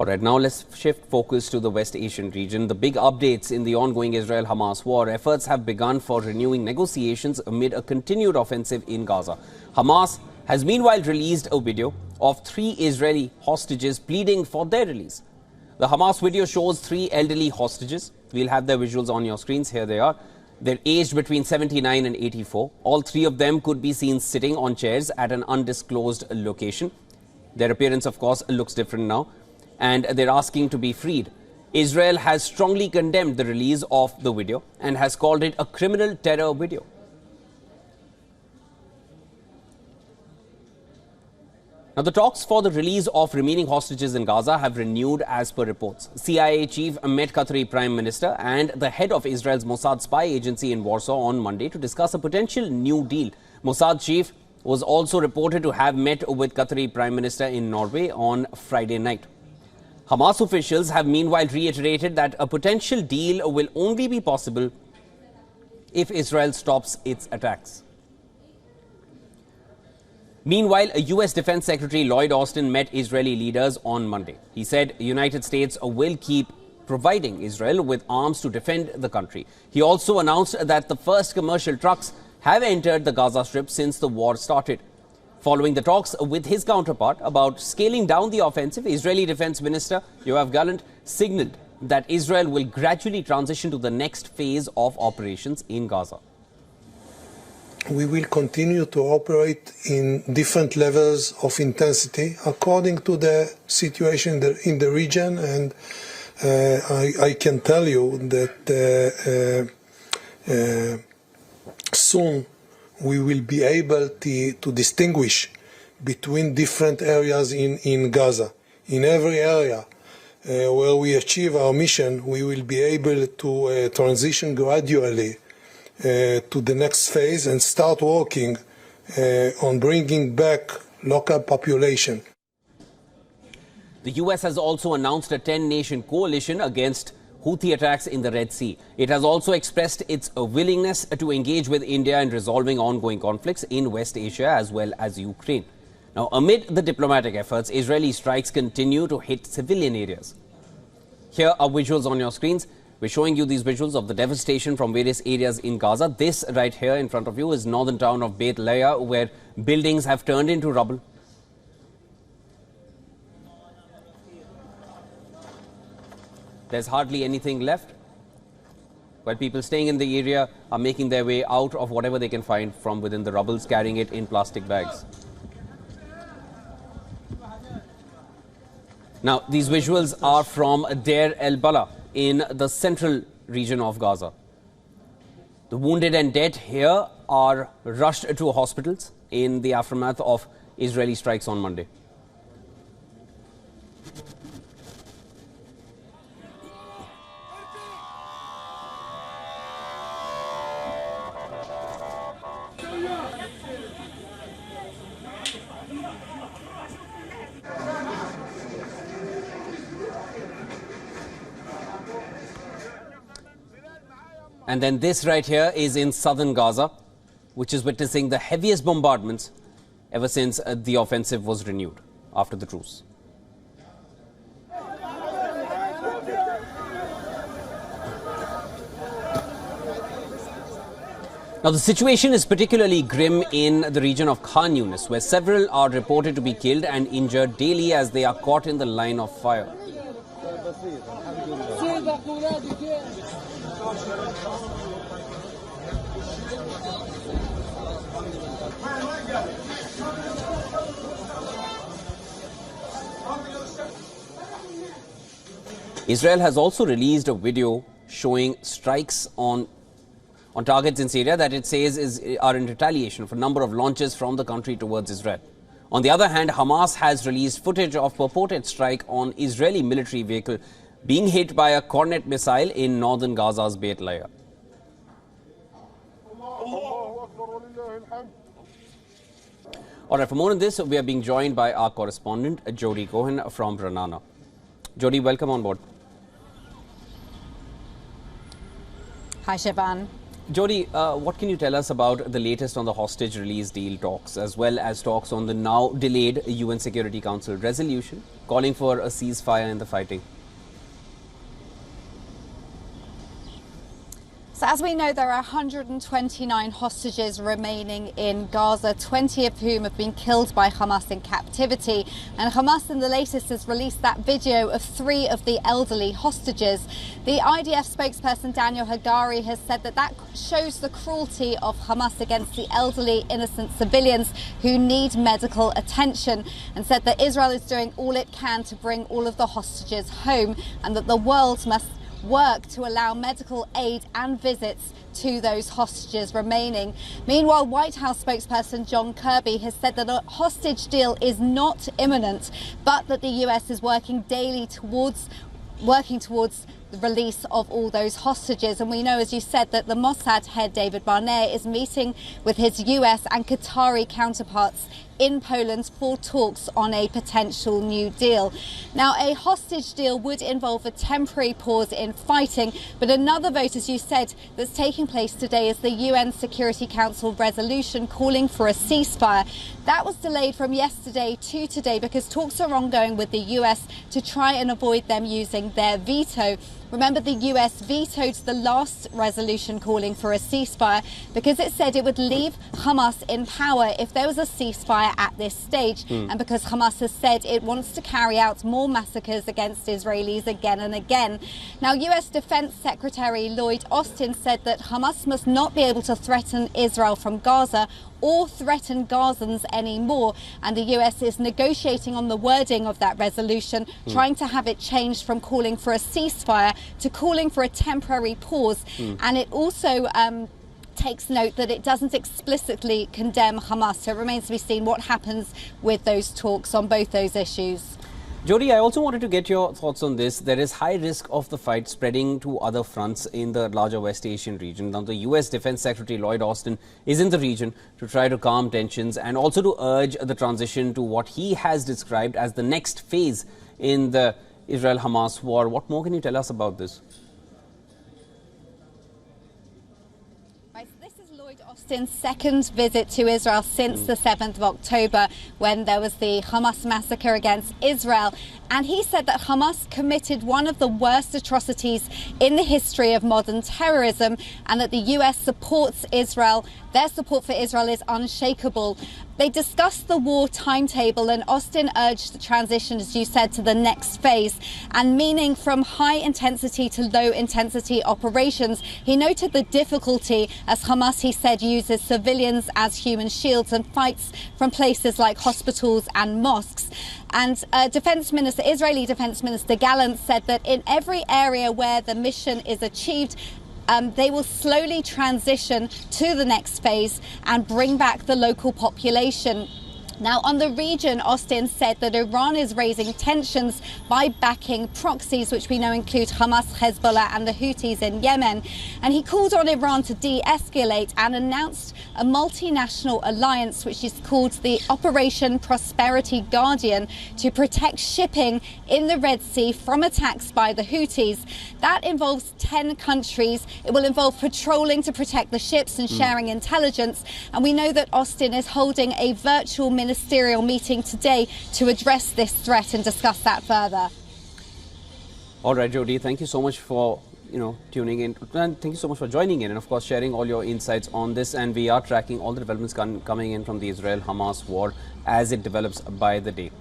All right, now let's shift focus to the West Asian region. The big updates in the ongoing Israel-Hamas war. Efforts have begun for renewing negotiations amid a continued offensive in Gaza. Hamas has meanwhile released a video of 3 Israeli hostages pleading for their release. The Hamas video shows 3 elderly hostages. We'll have their visuals on your screens. Here they are. They're aged between 79 and 84. All 3 of them could be seen sitting on chairs at an undisclosed location. Their appearance, of course, looks different now, and they're asking to be freed. Israel has strongly condemned the release of the video and has called it a criminal terror video. Now, the talks for the release of remaining hostages in Gaza have renewed as per reports. CIA chief met Qatari Prime Minister and the head of Israel's Mossad spy agency in Warsaw on Monday to discuss a potential new deal. Mossad chief was also reported to have met with Qatari Prime Minister in Norway on Friday night. Hamas officials have meanwhile reiterated that a potential deal will only be possible if Israel stops its attacks. Meanwhile, U.S. Defense Secretary Lloyd Austin met Israeli leaders on Monday. He said the United States will keep providing Israel with arms to defend the country. He also announced that the first commercial trucks have entered the Gaza Strip since the war started. Following the talks with his counterpart about scaling down the offensive, Israeli Defense Minister Yoav Gallant signaled that Israel will gradually transition to the next phase of operations in Gaza. We will continue to operate in different levels of intensity according to the situation in the region, and I can tell you that soon we will be able to distinguish between different areas in Gaza. In every area where we achieve our mission, we will be able to transition gradually to the next phase and start working on bringing back local population. The U.S. has also announced a 10-nation coalition against Houthi attacks in the Red Sea. It has also expressed its willingness to engage with India in resolving ongoing conflicts in West Asia as well as Ukraine. Now, amid the diplomatic efforts, Israeli strikes continue to hit civilian areas. Here are visuals on your screens. We're showing you these visuals of the devastation from various areas in Gaza. This right here in front of you is northern town of Beit Leah, where buildings have turned into rubble. There's hardly anything left, while people staying in the area are making their way out of whatever they can find from within the rubbles, carrying it in plastic bags. Now, these visuals are from Deir el-Balah in the central region of Gaza. The wounded and dead here are rushed to hospitals in the aftermath of Israeli strikes on Monday. And then this right here is in southern Gaza, which is witnessing the heaviest bombardments ever since the offensive was renewed after the truce. Now, the situation is particularly grim in the region of Khan Yunis, where several are reported to be killed and injured daily as they are caught in the line of fire. Israel has also released a video showing strikes on targets in Syria that it says are in retaliation for a number of launches from the country towards Israel. On the other hand, Hamas has released footage of purported strike on Israeli military vehicle being hit by a Cornet missile in northern Gaza's Beit Leah. All right, for more on this, we are being joined by our correspondent, Jody Cohen from Ranana. Jody, welcome on board. Hi, Shivan. Jody, what can you tell us about the latest on the hostage release deal talks, as well as talks on the now delayed UN Security Council resolution calling for a ceasefire in the fighting? So as we know, there are 129 hostages remaining in Gaza, 20 of whom have been killed by Hamas in captivity. And Hamas in the latest has released that video of 3 of the elderly hostages. The IDF spokesperson Daniel Hagari has said that that shows the cruelty of Hamas against the elderly innocent civilians who need medical attention, and said that Israel is doing all it can to bring all of the hostages home, and that the world must work to allow medical aid and visits to those hostages remaining. Meanwhile, White House spokesperson John Kirby has said that a hostage deal is not imminent, but that the US is working towards the release of all those hostages. And we know, as you said, that the Mossad head David Barnea is meeting with his US and Qatari counterparts in Poland for talks on a potential new deal. Now, a hostage deal would involve a temporary pause in fighting, but another vote, as you said, that's taking place today is the UN Security Council resolution calling for a ceasefire. That was delayed from yesterday to today because talks are ongoing with the US to try and avoid them using their veto. Remember, the US vetoed the last resolution calling for a ceasefire because it said it would leave Hamas in power if there was a ceasefire at this stage, and because Hamas has said it wants to carry out more massacres against Israelis again and again. Now, US Defense Secretary Lloyd Austin said that Hamas must not be able to threaten Israel from Gaza or threaten Gazans anymore, and the US is negotiating on the wording of that resolution, trying to have it changed from calling for a ceasefire to calling for a temporary pause. And it also takes note that it doesn't explicitly condemn Hamas, so it remains to be seen what happens with those talks on both those issues. Jody, I also wanted to get your thoughts on this. There is high risk of the fight spreading to other fronts in the larger West Asian region. Now, the US Defense Secretary Lloyd Austin is in the region to try to calm tensions and also to urge the transition to what he has described as the next phase in the Israel-Hamas war. What more can you tell us about this? Austin's second visit to Israel since the 7th of October, when there was the Hamas massacre against Israel. And he said that Hamas committed one of the worst atrocities in the history of modern terrorism, and that the US supports Israel. Their support for Israel is unshakable. They discussed the war timetable, and Austin urged the transition, as you said, to the next phase, and meaning from high intensity to low intensity operations. He noted the difficulty as Hamas, he said, uses civilians as human shields and fights from places like hospitals and mosques. And Israeli Defense Minister Gallant said that in every area where the mission is achieved, they will slowly transition to the next phase and bring back the local population. Now, on the region, Austin said that Iran is raising tensions by backing proxies, which we know include Hamas, Hezbollah and the Houthis in Yemen. And he called on Iran to de-escalate and announced a multinational alliance, which is called the Operation Prosperity Guardian, to protect shipping in the Red Sea from attacks by the Houthis. That involves 10 countries. It will involve patrolling to protect the ships and sharing intelligence. And we know that Austin is holding a virtual ministerial meeting today to address this threat and discuss that further. All right, Jody, thank you so much for tuning in, and thank you so much for joining in and of course sharing all your insights on this. And we are tracking all the developments coming in from the Israel-Hamas war as it develops by the day.